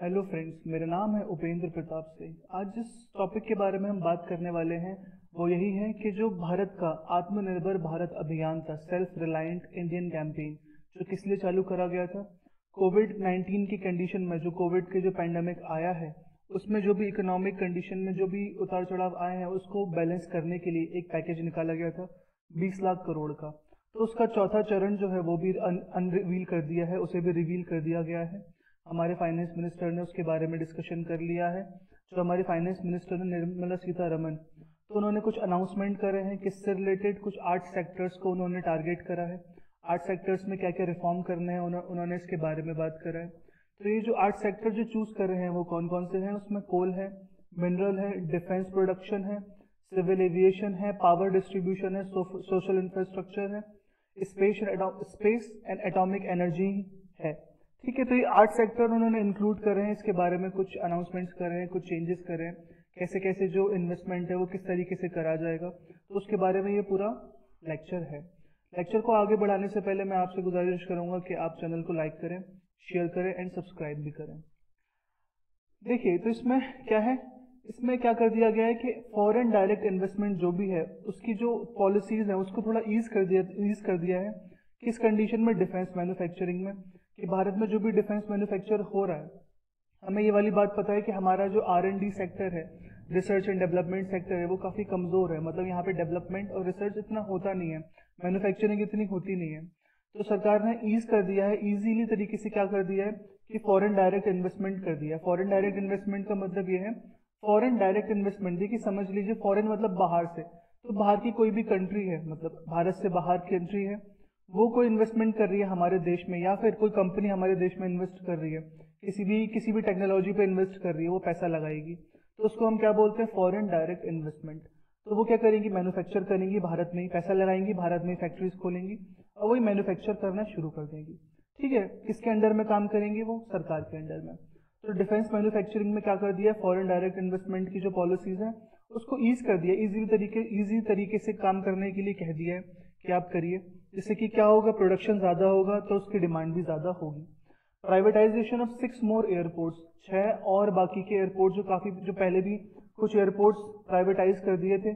Hello friends, मेरा नाम है उपेंद्र प्रताप सिंह। आज जिस टॉपिक के बारे में हम बात करने वाले हैं वो यही है कि जो भारत का आत्मनिर्भर भारत अभियान था, सेल्फ रिलायंट इंडियन कैंपेन, जो किस लिए चालू करा गया था। कोविड 19 की कंडीशन में, जो कोविड के जो पैंडमिक आया है, उसमें जो भी इकोनॉमिक कंडीशन में जो भी उतार चढ़ाव आए हैं उसको बैलेंस करने के लिए एक पैकेज निकाला गया था 20 लाख करोड़ का। तो उसका चौथा चरण जो है वो भी अनरिवील कर दिया है, उसे भी रिवील कर दिया गया है। हमारे फाइनेंस मिनिस्टर ने उसके बारे में डिस्कशन कर लिया है। जो हमारे फाइनेंस मिनिस्टर ने निर्मला सीतारमन, तो उन्होंने कुछ अनाउंसमेंट करे हैं, किससे रिलेटेड कुछ 8 सेक्टर्स को उन्होंने टारगेट करा है। 8 सेक्टर्स में क्या क्या रिफॉर्म करने हैं उन्होंने इसके बारे में बात करा है। तो ये जो 8 सेक्टर जो चूज कर रहे हैं वो कौन कौन से हैं, उसमें कोल है, मिनरल है, डिफेंस प्रोडक्शन है, सिविल एविएशन है, पावर डिस्ट्रीब्यूशन है, सोशल इंफ्रास्ट्रक्चर है, स्पेस एंड एटॉमिक एनर्जी है। ठीक है, तो ये 8 सेक्टर उन्होंने इंक्लूड कर रहे हैं। इसके बारे में कुछ अनाउंसमेंट्स कर रहे हैं, कुछ चेंजेस कर रहे हैं, कैसे कैसे जो इन्वेस्टमेंट है वो किस तरीके से करा जाएगा, तो उसके बारे में ये पूरा लेक्चर है। लेक्चर को आगे बढ़ाने से पहले मैं आपसे गुजारिश करूंगा कि आप चैनल को लाइक करें, शेयर करें एंड सब्सक्राइब भी करें। देखिए, तो इसमें क्या है, इसमें क्या कर दिया गया है कि फॉरेन डायरेक्ट इन्वेस्टमेंट जो भी है उसकी जो पॉलिसीज है उसको थोड़ा ईज कर दिया है। किस कंडीशन में, डिफेंस मैन्युफैक्चरिंग में, कि भारत में जो भी डिफेंस मैन्युफैक्चर हो रहा है, हमें ये वाली बात पता है कि हमारा जो R&D सेक्टर है, रिसर्च एंड डेवलपमेंट सेक्टर है, वो काफी कमजोर है। मतलब यहाँ पे डेवलपमेंट और रिसर्च इतना होता नहीं है, मैन्युफैक्चरिंग इतनी होती नहीं है। तो सरकार ने ईज कर दिया है, इजीली तरीके से क्या कर दिया है कि फॉरेन डायरेक्ट इन्वेस्टमेंट कर दिया है। फॉरेन डायरेक्ट इन्वेस्टमेंट का मतलब ये है, फॉरेन डायरेक्ट इन्वेस्टमेंट, देखिए समझ लीजिए, फॉरेन मतलब बाहर से, तो बाहर की कोई भी कंट्री है, मतलब भारत से बाहर की कंट्री है, वो कोई इन्वेस्टमेंट कर रही है हमारे देश में, या फिर कोई कंपनी हमारे देश में इन्वेस्ट कर रही है, किसी भी टेक्नोलॉजी पे इन्वेस्ट कर रही है, वो पैसा लगाएगी, तो उसको हम क्या बोलते हैं, फॉरेन डायरेक्ट इन्वेस्टमेंट। तो वो क्या करेंगी, मैन्युफैक्चर करेंगी भारत में ही, पैसा लगाएंगी, भारत में फैक्ट्रीज खोलेंगी और वही मैन्युफैक्चर करना शुरू कर देंगी। ठीक है, किसके अंडर में काम करेंगी, वो सरकार के अंडर में। तो डिफेंस मैन्युफैक्चरिंग में क्या कर दिया, फॉरेन डायरेक्ट इन्वेस्टमेंट की जो पॉलिसीज है उसको ईज कर दिया, इजी तरीके से काम करने के लिए कह दिया है कि आप करिए, जिससे कि क्या होगा, प्रोडक्शन ज्यादा होगा तो उसकी डिमांड भी ज्यादा होगी। प्राइवेटाइजेशन ऑफ 6 मोर एयरपोर्ट्स, 6 और बाकी के एयरपोर्ट जो पहले भी कुछ एयरपोर्ट्स प्राइवेटाइज कर दिए थे,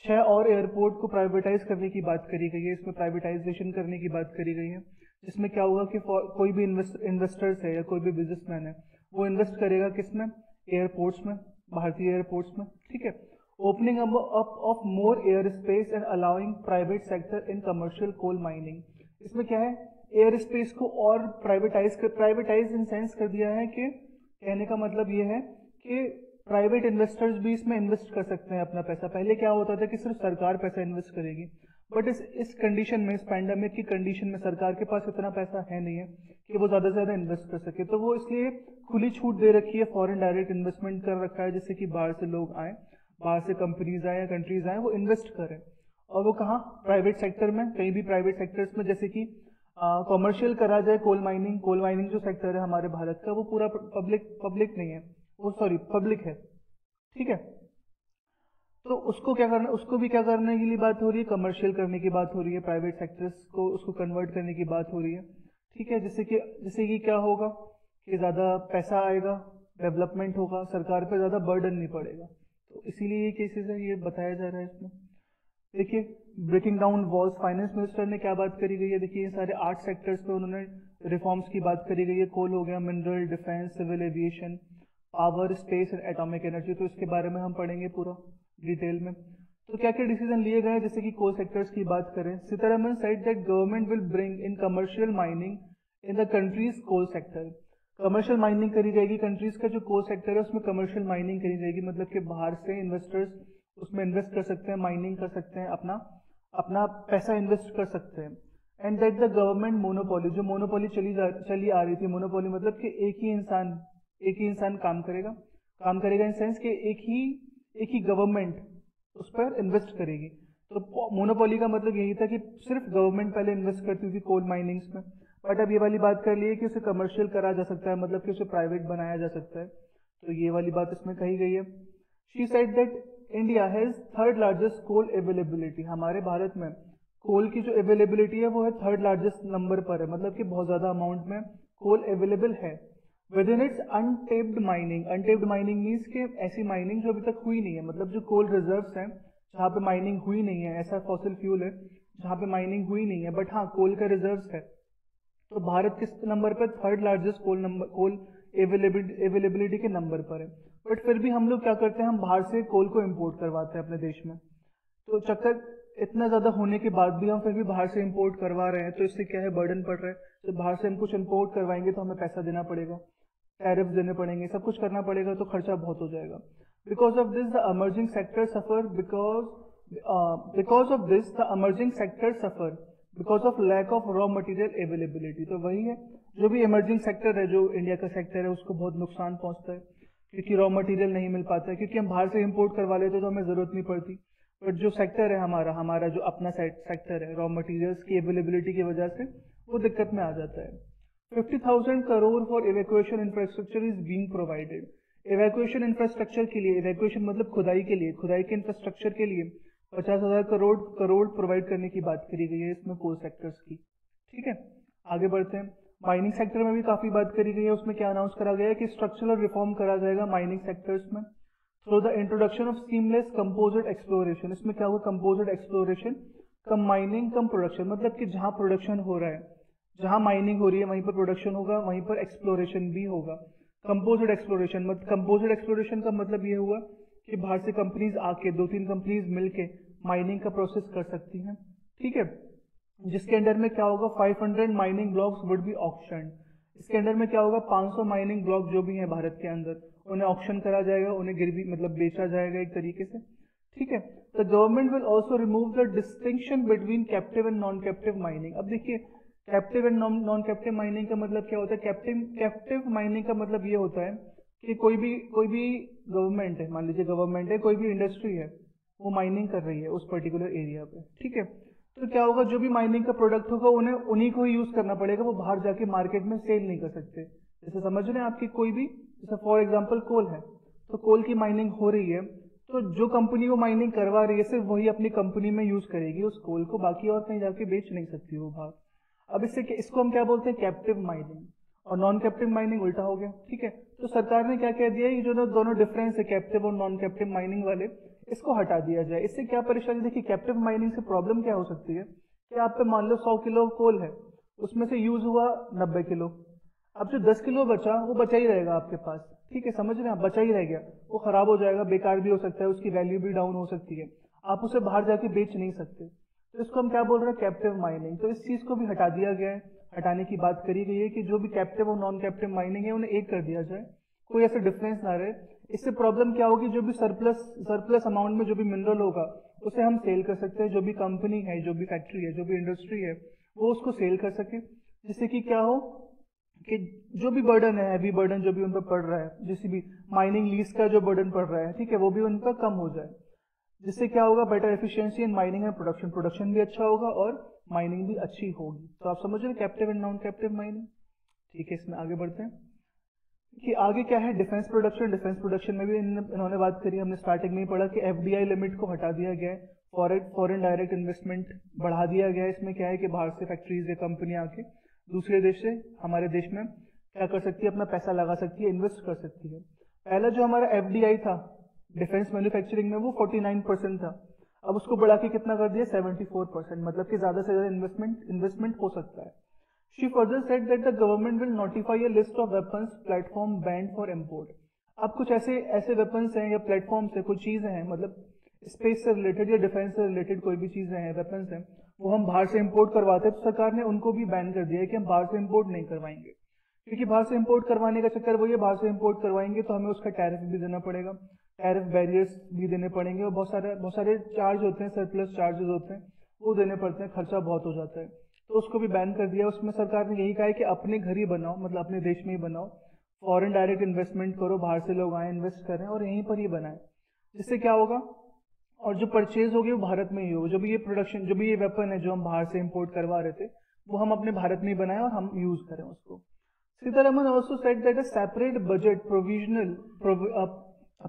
6 और एयरपोर्ट को प्राइवेटाइज करने की बात करी गई है। इसमें प्राइवेटाइजेशन करने की बात करी गई है, जिसमें क्या होगा कि कोई भी इन्वेस्टर्स है या कोई भी बिजनेसमैन है, वो इन्वेस्ट करेगा किसमें, एयरपोर्ट्स में, भारतीय एयरपोर्ट्स में। ठीक है, opening up of more air space and allowing private sector in commercial coal mining. इसमें क्या है, एयर स्पेस को और प्राइवेटाइज इन सेंस कर दिया है कि कहने का मतलब ये है कि प्राइवेट इन्वेस्टर्स भी इसमें इन्वेस्ट कर सकते हैं अपना पैसा। पहले क्या होता था कि सिर्फ सरकार पैसा इन्वेस्ट करेगी, बट इस कंडीशन में, इस पैंडेमिक की कंडीशन में सरकार के पास इतना पैसा है नहीं है कि वो ज्यादा से ज्यादा इन्वेस्ट कर सके, तो वो इसलिए खुली छूट दे रखी है, फॉरेन डायरेक्ट इन्वेस्टमेंट कर रखा है, जिससे कि बाहर से लोग आए, बाहर से कंपनीज आए या कंट्रीज आए, वो इन्वेस्ट करें। और वो कहाँ, प्राइवेट सेक्टर में, कहीं भी प्राइवेट सेक्टर्स में, जैसे कि कॉमर्शियल करा जाए कोल माइनिंग जो सेक्टर है हमारे भारत का, वो पूरा पब्लिक नहीं है, वो सॉरी पब्लिक है। ठीक है, तो उसको क्या करना, उसको भी क्या करने के लिए बात हो रही है, कमर्शियल करने की बात हो रही है, प्राइवेट सेक्टर्स को उसको कन्वर्ट करने की बात हो रही है। ठीक है, जिससे कि क्या होगा कि ज्यादा पैसा आएगा, डेवलपमेंट होगा, सरकार पे ज्यादा बर्डन नहीं पड़ेगा। तो इसीलिए ये केसेस है, ये बताया जा रहा है इसमें। देखिए, breaking down walls, finance minister ने क्या बात करी गई है, देखिए ये सारे 8 सेक्टर्स पे उन्होंने रिफॉर्म्स की बात करी गई है। कोल हो गया, mineral, defence, civil aviation, power, space and atomic energy, तो इसके बारे में हम पढ़ेंगे पूरा डिटेल में। तो क्या क्या डिसीजन लिए गए, जैसे कि कोल सेक्टर्स की बात करें, Sitharaman said that government will bring in commercial mining in the country's coal sector. Commercial mining करी जाएगी, कंट्रीज का जो कोल सेक्टर है उसमें कमर्शियल माइनिंग करी जाएगी, मतलब कि बाहर से इन्वेस्टर्स उसमें इन्वेस्ट कर सकते हैं, माइनिंग कर सकते हैं, अपना पैसा इन्वेस्ट कर सकते हैं। And that the government monopoly, जो मोनोपोली चली आ रही थी, मोनोपोली मतलब कि एक ही इंसान काम करेगा इन सेंस कि एक ही गवर्नमेंट उस पर इन्वेस्ट करेगी। तो मोनोपोली का मतलब यही था कि सिर्फ गवर्नमेंट पहले इन्वेस्ट करती थी कोल माइनिंग्स में, बट अब ये वाली बात कर ली है कि उसे कमर्शियल करा जा सकता है, मतलब कि उसे प्राइवेट बनाया जा सकता है। तो ये वाली बात इसमें कही गई है। She said that India has 3rd largest coal availability, हमारे भारत में कोल की जो अवेलेबिलिटी है वो है 3rd लार्जेस्ट नंबर पर है, मतलब कि बहुत ज्यादा अमाउंट में कोल अवेलेबल है। Within its untapped mining means के ऐसी माइनिंग जो अभी तक हुई नहीं है, मतलब जो कोल रिजर्व्स हैं जहाँ पे माइनिंग हुई नहीं है, ऐसा फॉसिल फ्यूल है जहाँ पे माइनिंग हुई नहीं है, बट हाँ कोल का रिजर्व्स है। तो भारत किस नंबर पर, थर्ड लार्जेस्ट कोल अवेलेबिलिटी के नंबर पर है। बट फिर भी हम लोग क्या करते हैं, हम बाहर से कोल को इम्पोर्ट करवाते हैं अपने देश में। तो चक्कर इतना ज्यादा होने के बाद भी हम फिर भी बाहर से इम्पोर्ट करवा रहे हैं, तो इससे क्या है, बर्डन पड़ रहा है। तो बाहर से हम कुछ इम्पोर्ट करवाएंगे तो हमें पैसा देना पड़ेगा, टैरिफ देने पड़ेंगे, सब कुछ करना पड़ेगा, तो खर्चा बहुत हो जाएगा। Because of this the emerging sector suffer because of this the emerging sector suffer because of lack of raw material availability। तो वही है, जो भी emerging sector है, जो इंडिया का सेक्टर है, उसको बहुत नुकसान पहुंचता है क्योंकि रॉ मटेरियल नहीं मिल पाता है, क्योंकि हम बाहर से इम्पोर्ट करवा लेते तो हमें जरूरत नहीं पड़ती। बट जो सेक्टर है हमारा जो अपना सेक्टर है, रॉ मटेरियल्स की अवेलेबिलिटी की वजह से वो दिक्कत में आ जाता है। 50,000 crore for evacuation infrastructure is being provided. Evacuation infrastructure के लिए, इवैक्यूएशन मतलब खुदाई के लिए, खुदाई के इंफ्रास्ट्रक्चर के लिए 50,000 करोड़ प्रोवाइड करने की बात करी गई है इसमें कोल सेक्टर्स की। ठीक है, आगे बढ़ते हैं। माइनिंग सेक्टर में भी काफी बात करी गई है, उसमें क्या अनाउंस करा गया है कि स्ट्रक्चरल रिफॉर्म करा जाएगा माइनिंग सेक्टर्स में through the introduction of seamless composite exploration. इसमें क्या होगा, कंपोजिट एक्सप्लोरेशन, कम माइनिंग कम प्रोडक्शन, मतलब कि जहां प्रोडक्शन हो रहा है, जहां माइनिंग हो रही है वहीं पर प्रोडक्शन होगा, वहीं पर एक्सप्लोरेशन भी होगा। कंपोजिट एक्सप्लोरेशन का मतलब ये हुआ कि बाहर से कंपनीज आके, 2-3 कंपनीज मिलके माइनिंग का प्रोसेस कर सकती हैं। ठीक है, जिसके अंडर में क्या होगा, 500 mining blocks would be auction. इसके अंडर में क्या होगा, 500 माइनिंग ब्लॉक जो भी हैं भारत के अंदर, उन्हें ऑक्शन करा जाएगा, उन्हें गिरवी मतलब बेचा जाएगा एक तरीके से। ठीक है, the government will also remove the distinction between captive and non captive mining. अब देखिए, captive and non captive mining का मतलब क्या होता है। कैप्टिव माइनिंग का मतलब ये होता है कि कोई भी गवर्नमेंट है, मान लीजिए गवर्नमेंट है, कोई भी इंडस्ट्री है, वो माइनिंग कर रही है उस पर्टिकुलर एरिया पे। ठीक है, तो क्या होगा, जो भी माइनिंग का प्रोडक्ट होगा उन्हें उन्हीं को ही यूज करना पड़ेगा, वो बाहर जाके मार्केट में सेल नहीं कर सकते। जैसे समझ रहे हैं आपकी, कोई भी, जैसे फॉर एग्जांपल कोल है, तो कोल की माइनिंग हो रही है, तो जो कंपनी वो माइनिंग करवा रही है सिर्फ वही अपनी कंपनी में यूज करेगी उस कोल को, बाकी और कहीं जाके बेच नहीं सकती वो बाहर। अब इसको हम क्या बोलते हैं, कैप्टिव माइनिंग, और नॉन कैप्टिव माइनिंग उल्टा हो गया। ठीक है, तो सरकार ने क्या कह दिया है, जो दोनों डिफरेंस है कैप्टिव और नॉन कैप्टिव माइनिंग वाले, इसको हटा दिया जाए। इससे क्या परेशानी, देखिए कैप्टिव माइनिंग से प्रॉब्लम क्या हो सकती है कि आप पे मान लो 100 किलो कोल है, उसमें से यूज हुआ 90 किलो, अब जो 10 किलो बचा वो बचा ही रहेगा आपके पास। ठीक है, समझ रहे हैं आप, बचा ही रह गया, वो खराब हो जाएगा, बेकार भी हो सकता है, उसकी वैल्यू भी डाउन हो सकती है, आप उसे बाहर जाके बेच नहीं सकते। तो इसको हम क्या बोल रहे हैं, कैप्टिव माइनिंग। तो इस चीज को भी हटा दिया गया है, हटाने की बात करी गई है कि जो भी कैप्टिव और नॉन कैप्टिव माइनिंग है उन्हें एक कर दिया जाए, कोई ऐसा डिफरेंस ना रहे। इससे प्रॉब्लम क्या होगी, जो भी सरप्लस अमाउंट में जो भी मिनरल होगा उसे हम सेल कर सकते हैं, जो भी कंपनी है, जो भी फैक्ट्री है, जो भी इंडस्ट्री है, वो उसको सेल कर सके, जिससे कि क्या हो कि जो भी बर्डन है, हैवी बर्डन जो भी उन पर पड़ रहा है, जिस भी माइनिंग लीज का जो बर्डन पड़ रहा है, ठीक है, वो भी उन पर कम हो जाए। जिससे क्या होगा, better efficiency in mining and production भी अच्छा होगा और माइनिंग भी अच्छी होगी। तो आप समझ रहे captive and non captive mining. ठीक है, इसमें आगे बढ़ते हैं कि आगे क्या है, डिफेंस प्रोडक्शन में भी इन्होंने बात करी, हमने स्टार्टिंग में ही पढ़ा कि एफडीआई लिमिट को हटा दिया गया है, फॉरेन डायरेक्ट इन्वेस्टमेंट बढ़ा दिया गया है। इसमें क्या है कि बाहर से फैक्ट्रीज या कंपनियां आके दूसरे देश से हमारे देश में क्या कर सकती है, अपना पैसा लगा सकती है, इन्वेस्ट कर सकती है। पहला जो हमारा एफडीआई था डिफेंस मैन्युफैक्चरिंग में, वो 49% था, अब उसको बढ़ा के कितना कर दिया, 74%, मतलब कि ज्यादा से ज्यादा इन्वेस्टमेंट हो सकता है। She further said that the government will notify a list of weapons platform banned for import। अब कुछ ऐसे वेपन्स हैं या प्लेटफॉर्म्स है, कुछ चीजें हैं, मतलब स्पेस से रिलेटेड या डिफेंस से रिलेटेड कोई भी चीजें हैं, वेपन्स हैं, वो हम बाहर से इंपोर्ट करवाते हैं, तो सरकार ने उनको भी बैन कर दिया है कि हम बाहर से इंपोर्ट नहीं करवाएंगे, क्योंकि बाहर से इंपोर्ट करवाने का चक्कर वही है, बाहर से इंपोर्ट करवाएंगे तो हमें उसका टैरिफ भी देना पड़ेगा, टैरिफ बैरियर्स भी देने पड़ेंगे, और बहुत सारे चार्ज होते हैं, सरप्लस चार्जेस होते हैं, वो देने पड़ते हैं, खर्चा बहुत हो जाता है, तो उसको भी बैन कर दिया। उसमें सरकार ने यही कहा है कि अपने घर ही बनाओ, मतलब अपने देश में ही बनाओ, फॉरेन डायरेक्ट इन्वेस्टमेंट करो, बाहर से लोग आए इन्वेस्ट करें और यहीं पर ही बनाए, जिससे क्या होगा, और जो परचेज होगी वो भारत में ही हो, जो भी ये वेपन है जो हम बाहर से इंपोर्ट करवा रहे थे, वो हम अपने भारत में ही बनाए और हम यूज करें उसको। Sitharaman also said that a separate budget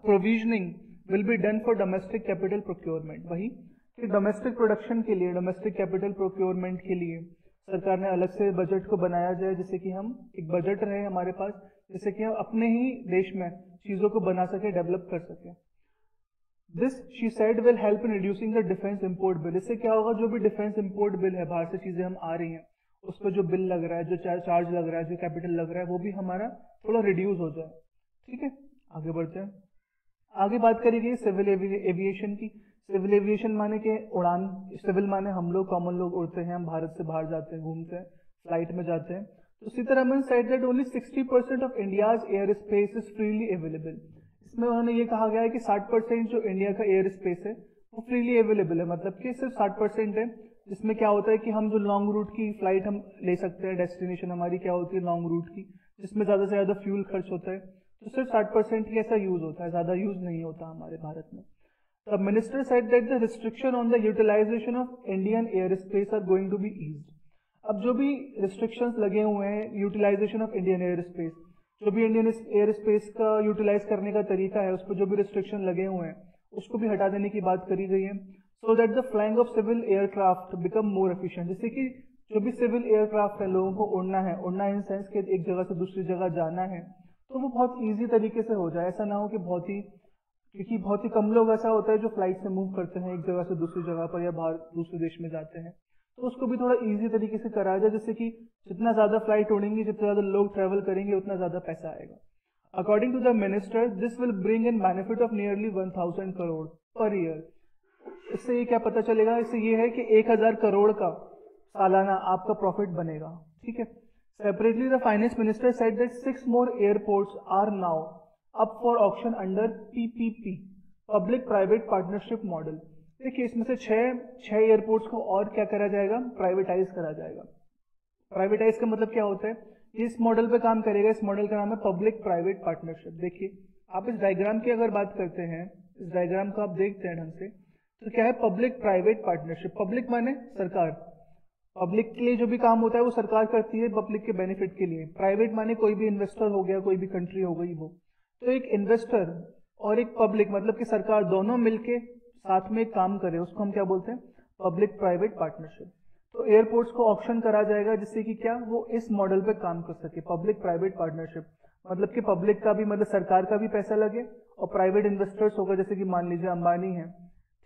provisioning will be done for domestic capital procurement. वही कि डोमेस्टिक प्रोडक्शन के लिए, डोमेस्टिक कैपिटल प्रोक्योरमेंट के लिए सरकार ने अलग से बजट को बनाया जाए, जिससे कि हम एक बजट रहे हमारे पास, जैसे कि हम अपने ही देश में चीजों को बना सके, डेवलप कर सके। This she said will help in reducing the defence import bill. इससे क्या होगा, जो भी डिफेंस इम्पोर्ट बिल है, बाहर से चीजें हम आ रही हैं, उस पर जो बिल लग रहा है, जो चार्ज लग रहा है, जो कैपिटल लग रहा है, वो भी हमारा थोड़ा रिड्यूस हो जाए। ठीक है, आगे बढ़ते हैं। आगे बात करी गई सिविल एविएशन की। सिविल एविएशन माने के उड़ान, सिविल माने हम लोग कॉमन लोग उड़ते हैं, हम भारत से बाहर जाते हैं, घूमते हैं, फ्लाइट में जाते हैं। तो Sitharaman said that only 60% of India's air space is freely available. इसमें उन्होंने ये कहा गया है कि 60% जो इंडिया का एयर स्पेस है वो फ्रीली अवेलेबल है, मतलब कि सिर्फ 60% है, जिसमें क्या होता है कि हम जो लॉन्ग रूट की फ्लाइट हम ले सकते हैं, डेस्टिनेशन हमारी क्या होती है लॉन्ग रूट की, जिसमें ज्यादा से ज्यादा फ्यूल खर्च होता है, तो सिर्फ 60% ही ऐसा यूज होता है, ज्यादा यूज नहीं होता हमारे भारत में। The minister said that the restriction on the utilization of Indian airspace are going to be eased. अब जो भी restrictions लगे हुए हैं utilization of Indian airspace, जो भी इंडियन एयर स्पेस का यूटिलाइज करने का तरीका है, उस पर जो भी रिस्ट्रिक्शन लगे हुए हैं उसको भी हटा देने की बात करी गई है। So that the flying of civil aircraft become more efficient. जैसे कि जो भी सिविल एयरक्राफ्ट है, लोगों को उड़ना इन सेंस के एक जगह से दूसरी जगह जाना है, तो वो बहुत ईजी तरीके से हो जाए। ऐसा ना हो कि क्योंकि बहुत ही कम लोग ऐसा होता है जो फ्लाइट से मूव करते हैं एक जगह से दूसरी जगह पर या बाहर दूसरे देश में जाते हैं, तो उसको भी थोड़ा इजी तरीके से कराया जाए, जैसे कि जितना ज्यादा फ्लाइट उड़ेंगी, जितना ज्यादा लोग ट्रेवल करेंगे, उतना ज्यादा पैसा आएगा। According to the minister, this will bring in benefit of nearly 1000 crore per year. इससे ये क्या पता चलेगा, इससे ये है कि 1000 करोड़ का सालाना आपका प्रॉफिट बनेगा। ठीक है। Separately the finance minister said that 6 more airports are now up for auction under PPP, public private partnership model. देखिए, इसमें से छह एयरपोर्ट्स को और क्या करा जाएगा, प्राइवेटाइज करा जाएगा। प्राइवेटाइज का मतलब क्या होता है, इस मॉडल पे काम करेगा, इस मॉडल का नाम है पब्लिक प्राइवेट पार्टनरशिप। देखिए, आप इस डायग्राम की अगर बात करते हैं, इस डायग्राम को आप देखते हैं ढंग से, तो क्या है पब्लिक प्राइवेट पार्टनरशिप। पब्लिक माने सरकार, पब्लिक के लिए जो भी काम होता है वो सरकार करती है पब्लिक के बेनिफिट के लिए। प्राइवेट माने कोई भी इन्वेस्टर हो गया, कोई भी कंट्री हो गई वो। तो एक इन्वेस्टर और एक पब्लिक, मतलब कि सरकार, दोनों मिलके साथ में काम करे, उसको हम क्या बोलते हैं, पब्लिक प्राइवेट पार्टनरशिप। तो एयरपोर्ट्स को ऑक्शन करा जाएगा, जिससे कि क्या वो इस मॉडल पे काम कर सके, पब्लिक प्राइवेट पार्टनरशिप। मतलब कि पब्लिक का भी, मतलब सरकार का भी पैसा लगे, और प्राइवेट इन्वेस्टर्स होगा, जैसे कि मान लीजिए अंबानी है,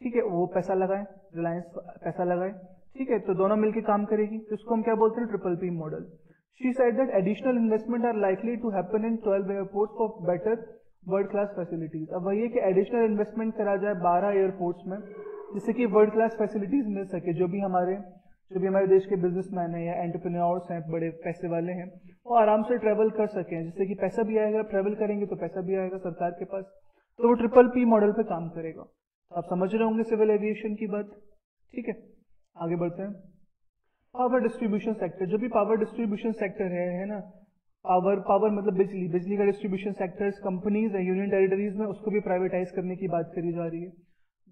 ठीक है, वो पैसा लगाए, रिलायंस पैसा लगाए, ठीक है, तो दोनों मिलकर काम करेगी, तो इसको हम क्या बोलते हैं, triple P model. She said that additional investment are likely to happen in 12 airports for better world class facilities. अब वही है कि एडिशनल इन्वेस्टमेंट करा जाए 12 एयरपोर्ट्स में, जिससे कि वर्ल्ड क्लास फैसिलिटीज मिल सके। जो भी हमारे देश के बिजनेसमैन हैं या एंटरप्रेन्योर्स हैं, बड़े पैसे वाले हैं, वो आराम से ट्रेवल कर सकें, जिससे कि पैसा भी आएगा, ट्रेवल करेंगे तो पैसा भी आएगा सरकार के पास, तो वो ट्रिपल पी मॉडल पे काम करेगा। तो आप समझ रहे होंगे सिविल एविएशन की बात। ठीक है, आगे बढ़ते हैं। पावर डिस्ट्रीब्यूशन सेक्टर, जो भी पावर डिस्ट्रीब्यूशन सेक्टर है ना, पावर मतलब बिजली का डिस्ट्रीब्यूशन सेक्टर्स, कंपनीज है यूनियन टेरिटरीज में, उसको भी प्राइवेटाइज करने की बात करी जा रही है।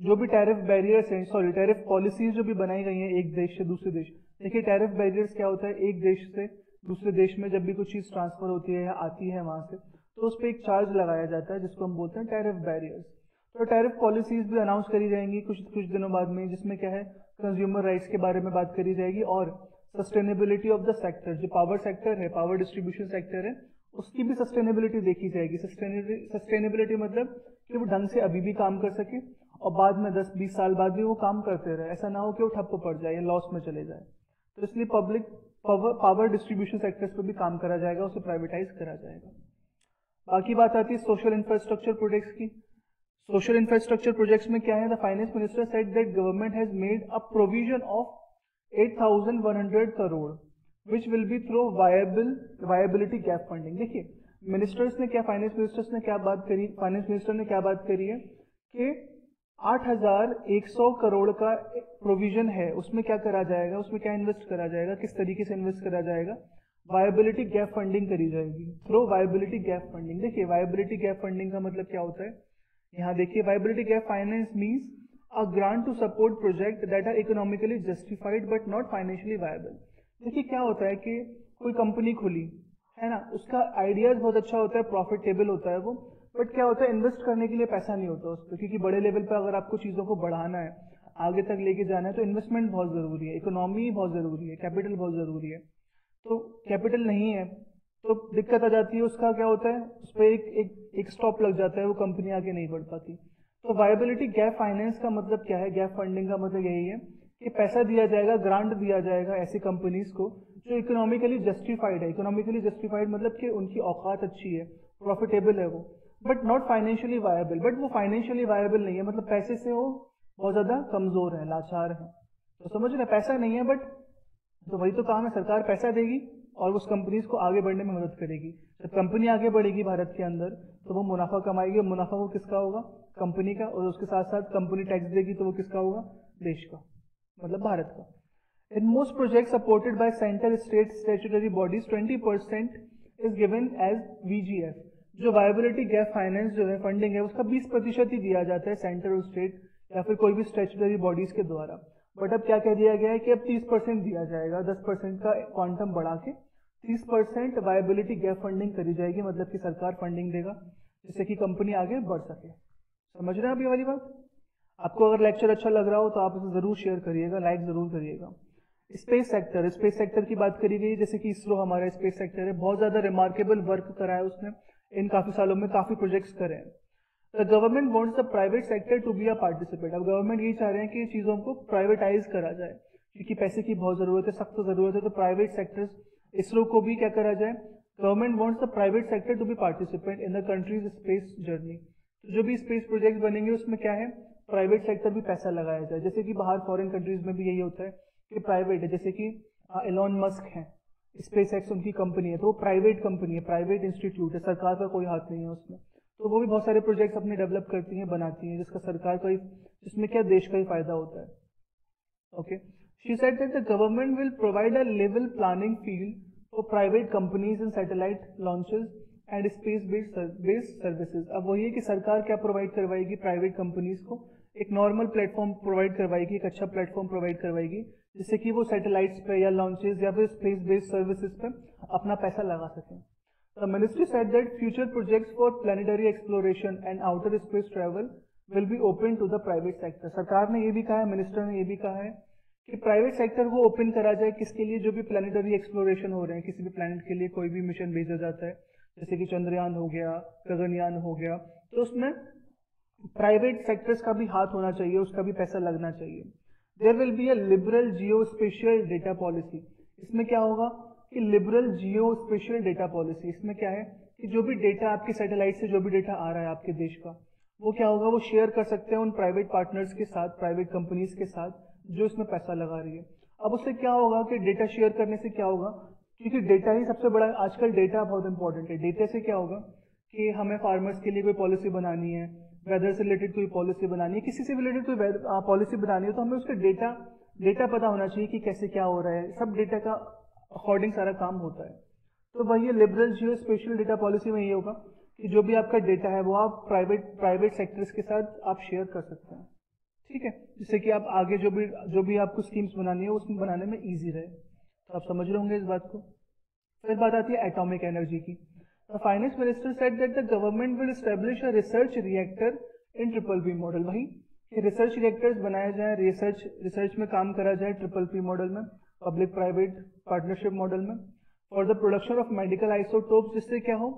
जो भी टैरिफ बैरियर्स हैं, टैरिफ पॉलिसीज जो भी बनाई गई हैं एक देश से दूसरे देश। देखिए, टैरिफ बैरियर्स क्या होता है, एक देश से दूसरे देश में जब भी कुछ चीज ट्रांसफर होती है या आती है वहां से, तो उस पर एक चार्ज लगाया जाता है, जिसको हम बोलते हैं टैरिफ बैरियर्स। तो टैरिफ पॉलिसीज भी अनाउंस करी जाएंगी कुछ दिनों बाद में, जिसमें क्या है, कंज्यूमर राइट्स के बारे में बात करी जाएगी, और सस्टेनेबिलिटी ऑफ द सेक्टर, जो पावर सेक्टर है, पावर डिस्ट्रीब्यूशन सेक्टर है, उसकी भी सस्टेनेबिलिटी देखी जाएगी। सस्टेनेबिलिटी मतलब कि वो ढंग से अभी भी काम कर सके, और बाद में 10-20 साल बाद भी वो काम करते रहे, ऐसा ना हो कि वो ठप्प पड़ जाए या लॉस में चले जाए। तो इसलिए पब्लिक पावर डिस्ट्रीब्यूशन सेक्टर्स पर भी काम करा जाएगा, उसे प्राइवेटाइज करा जाएगा। बाकी बात आती है सोशल इंफ्रास्ट्रक्चर प्रोजेक्ट्स की। सोशल इंफ्रास्ट्रक्चर प्रोजेक्ट्स में क्या है, the finance minister said that government has made a provision of 8100 crore which will be through viability gap funding. देखिए, मिनिस्टर्स ने क्या, फाइनेंस मिनिस्टर्स ने क्या बात करी, फाइनेंस मिनिस्टर ने क्या बात करी है कि 8100 करोड़ का प्रोविजन है, उसमें क्या करा जाएगा, उसमें क्या इन्वेस्ट करा जाएगा, किस तरीके से इन्वेस्ट करा जाएगा, वायबिलिटी गैप फंडिंग करी जाएगी, थ्रू वायबिलिटी गैप फंडिंग। देखिए, वायबिलिटी गैप फंडिंग का मतलब क्या होता है, यहाँ देखिए, viability gap finance means a grant to support project that are economically justified but not financially viable. देखिए, क्या होता है कि कोई कंपनी खुली है ना, उसका आइडियाज बहुत अच्छा होता है, प्रॉफिटेबल होता है वो, बट क्या होता है, इन्वेस्ट करने के लिए पैसा नहीं होता उस पर, क्योंकि बड़े लेवल पर अगर आपको चीजों को बढ़ाना है, आगे तक लेके जाना है, तो इन्वेस्टमेंट बहुत जरूरी है, इकोनॉमी बहुत जरूरी है, कैपिटल बहुत जरूरी है। तो कैपिटल नहीं है, तो दिक्कत आ जाती है, उसका क्या होता है, उस पर एक स्टॉप लग जाता है, वो कंपनी आगे नहीं बढ़ पाती। तो वायबिलिटी गैप फाइनेंस का मतलब क्या है, गैप फंडिंग का मतलब यही है कि पैसा दिया जाएगा, ग्रांट दिया जाएगा ऐसी कंपनीज को जो इकोनॉमिकली जस्टिफाइड है। इकोनॉमिकली जस्टिफाइड मतलब कि उनकी औकात अच्छी है, प्रॉफिटेबल है वो, but not financially viable. But वो फाइनेंशियली वायबल नहीं है, मतलब पैसे से वो बहुत ज्यादा कमजोर है, लाचार है। तो समझ रहे, पैसा नहीं है बट, तो वही तो काम है, सरकार पैसा देगी और उस कंपनीज को आगे बढ़ने में मदद करेगी। जब कंपनी आगे बढ़ेगी भारत के अंदर तो वो मुनाफा कमाएगी, और मुनाफा वो किसका होगा, कंपनी का, और उसके साथ साथ कंपनी टैक्स देगी तो वो किसका होगा, देश का, मतलब भारत का। In most project supported by centre state statutory bodies 20% is given as VGF। जो वायबिलिटी गैप फाइनेंस जो है, फंडिंग है, उसका 20% ही दिया जाता है सेंटर और स्टेट या फिर कोई भी स्टैट्यूटरी बॉडीज के द्वारा। बट अब क्या कह दिया गया है कि अब 30% दिया जाएगा, 10% का क्वांटम बढ़ा के 30% वायबिलिटी गैप फंडिंग करी जाएगी, मतलब कि सरकार फंडिंग देगा जिससे कि कंपनी आगे बढ़ सके। समझ रहे हैं आप ये वाली बात? आपको अगर लेक्चर अच्छा लग रहा हो तो आप इसे जरूर शेयर करिएगा, लाइक जरूर करिएगा। स्पेस सेक्टर, स्पेस सेक्टर की बात करी गई, जैसे कि इसरो हमारा स्पेस सेक्टर है, बहुत ज्यादा रिमार्केबल वर्क करा है उसने इन काफी सालों में, काफी प्रोजेक्ट्स करे हैं। The government wants the private sector to be a participate. अब गवर्नमेंट यही चाह रहे हैं कि चीजों को प्राइवेटाइज करा जाए, क्योंकि पैसे की बहुत जरूरत है, सख्त जरूरत है, तो प्राइवेट सेक्टर्स, इसरो को भी क्या करा जाए, government wants the private sector to be participate in the country's space journey. तो जो भी स्पेस प्रोजेक्ट बनेंगे उसमें क्या है, प्राइवेट सेक्टर भी पैसा लगाया जाए। जैसे कि बाहर फॉरेन कंट्रीज में भी यही होता है कि प्राइवेट है, जैसे कि एलॉन मस्क है, स्पेस एक्स उनकी कंपनी है, तो वो प्राइवेट कंपनी है, प्राइवेट इंस्टीट्यूट है, सरकार का कोई हाथ नहीं है उसमें। तो वो भी बहुत सारे प्रोजेक्ट्स अपने डेवलप करती हैं, बनाती हैं, जिसका सरकार का, जिसमें क्या देश का ही फायदा होता है। Okay, she said that the government will provide a level planning field for private companies in satellite launches and space based services. अब वही है कि सरकार क्या प्रोवाइड करवाएगी प्राइवेट कंपनीज को, एक नॉर्मल प्लेटफॉर्म प्रोवाइड करवाएगी, एक अच्छा प्लेटफॉर्म प्रोवाइड करवाएगी, जिससे कि वो सैटेलाइट्स पे या लॉन्चेस या फिर स्पेस बेस्ड सर्विसेज पे अपना पैसा लगा सकें। The ministry said that future projects for planetary exploration and outer space travel will be open to the private sector. सरकार ने ये भी कहा है, मिनिस्टर ने ये भी कहा है कि प्राइवेट सेक्टर को ओपन करा जाए, किसके लिए, जो भी प्लानिटरी एक्सप्लोरेशन हो रहे हैं, किसी भी प्लैनेट के लिए कोई भी मिशन भेजा जाता है, जैसे कि चंद्रयान हो गया, गगनयान हो गया, तो उसमें प्राइवेट सेक्टर्स का भी हाथ होना चाहिए, उसका भी पैसा लगना चाहिए। There will be a liberal geo spatial data policy. इसमें क्या होगा कि liberal geo spatial data policy, इसमें क्या है कि जो भी डेटा आपके सैटेलाइट से जो भी डेटा आ रहा है आपके देश का, वो क्या होगा, वो शेयर कर सकते हैं उन प्राइवेट पार्टनर्स के साथ, प्राइवेट कंपनीज के साथ जो इसमें पैसा लगा रही है। अब उससे क्या होगा कि डेटा शेयर करने से क्या होगा, क्योंकि डेटा ही सबसे बड़ा, आजकल डेटा बहुत इंपॉर्टेंट है। डेटा से क्या होगा कि हमें फार्मर्स के लिए कोई पॉलिसी बनानी है, वेदर से रिलेटेड कोई पॉलिसी बनानी है, किसी से रिलेटेड कोई पॉलिसी बनानी है, तो हमें उसका डेटा पता होना चाहिए कि कैसे क्या हो रहा है, सब डेटा का अकॉर्डिंग सारा काम होता है। तो वही लिबरल जियो स्पेशल डेटा पॉलिसी में ये होगा कि जो भी आपका डेटा है वो आप प्राइवेट सेक्टर्स के साथ आप शेयर कर सकते हैं, ठीक है, जिससे कि आप आगे जो भी आपको स्कीम्स बनानी है उसमें बनाने में इजी रहे। तो आप समझ रहे होंगे इस बात को। फिर बात आती है एटॉमिक एनर्जी की। Finance minister said that the government will establish a research reactor in BBB model. वही रिसर्च रिएक्टर्स बनाए जाए, रिसर्च में काम करा जाए BBB मॉडल में, पब्लिक प्राइवेट पार्टनरशिप मॉडल में, for the production of medical isotopes, जिससे क्या हो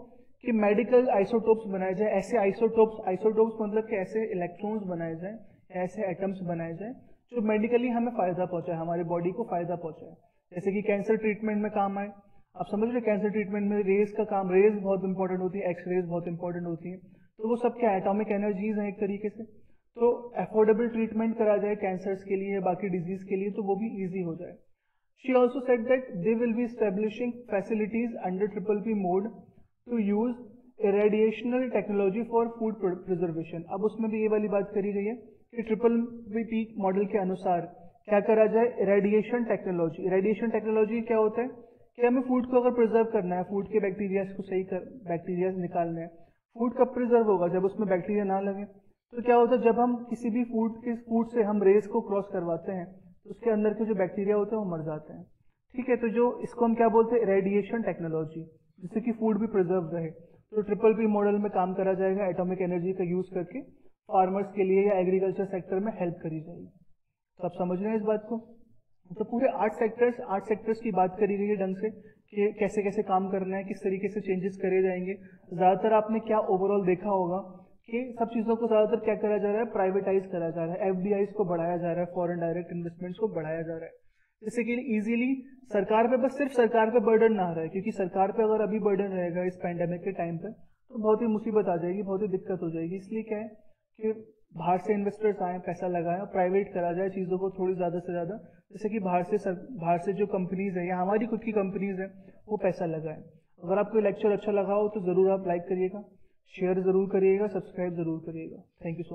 कि मेडिकल आइसोटोप्स बनाए जाए। ऐसे आइसोटोप्स मतलब कि ऐसे इलेक्ट्रॉन्स बनाए जाए, ऐसे एटम्स बनाए जाए जो मेडिकली हमें फायदा पहुंचाए, हमारी बॉडी को फायदा पहुंचाए, जैसे कि कैंसर ट्रीटमेंट में काम आए। आप समझ रहे, कैंसर ट्रीटमेंट में रेज का काम, रेज बहुत इंपॉर्टेंट होती है, एक्स रेज बहुत इंपॉर्टेंट होती है, तो वो सब क्या एटॉमिक एनर्जीज हैं एक तरीके से। तो अफोर्डेबल ट्रीटमेंट करा जाए कैंसर्स के लिए, बाकी डिजीज के लिए, तो वो भी ईजी हो जाए। She also said that they will be establishing facilities under BBB mode to use irradiational technology for food preservation। अब उसमें भी ये वाली बात करी गई है कि BBB मॉडल के अनुसार क्या करा जाए, इरेडिएशन टेक्नोलॉजी। इरेडिएशन टेक्नोलॉजी क्या होता है कि हमें फूड को अगर प्रिजर्व करना है, फूड के बैक्टीरिया को बैक्टीरिया निकालने हैं, फूड कब प्रिजर्व होगा, जब उसमें बैक्टीरिया ना लगे। तो क्या होता है, जब हम किसी भी फूड से हम रेस को क्रॉस करवाते हैं तो उसके अंदर के जो बैक्टीरिया होते हैं वो मर जाते हैं, ठीक है। तो जो इसको हम क्या बोलते हैं, रेडिएशन टेक्नोलॉजी, जिससे कि फूड भी प्रिजर्व रहे। तो BBB मॉडल में काम करा जाएगा, एटॉमिक एनर्जी का यूज करके फार्मर्स के लिए या एग्रीकल्चर सेक्टर में हेल्प करी जाएगी। तो आप समझ रहे हैं इस बात को। तो पूरे 8 सेक्टर्स की बात करी गई है ढंग से कि कैसे कैसे काम करना है, किस तरीके से चेंजेस करे जाएंगे। ज़्यादातर आपने क्या ओवरऑल देखा होगा कि सब चीज़ों को ज़्यादातर क्या करा जा रहा है, प्राइवेटाइज करा जा रहा है, एफडीआईज को बढ़ाया जा रहा है, फॉरेन डायरेक्ट इन्वेस्टमेंट्स को बढ़ाया जा रहा है, जैसे कि इजीली सरकार पे, बस सिर्फ सरकार पे बर्डन ना रहे, क्योंकि सरकार पे अगर अभी बर्डन रहेगा इस पैंडेमिक के टाइम पे तो बहुत ही मुसीबत आ जाएगी, बहुत ही दिक्कत हो जाएगी। इसलिए क्या है कि बाहर से इन्वेस्टर्स आए, पैसा लगाएं और प्राइवेट करा जाए चीज़ों को थोड़ी ज़्यादा से ज़्यादा, जैसे कि बाहर से जो कंपनीज है या हमारी खुद की कंपनीज है वो पैसा लगाएं। अगर आपको लेक्चर अच्छा लगा हो तो ज़रूर आप लाइक करिएगा, शेयर ज़रूर करिएगा, सब्सक्राइब ज़रूर करिएगा। Thank you so much.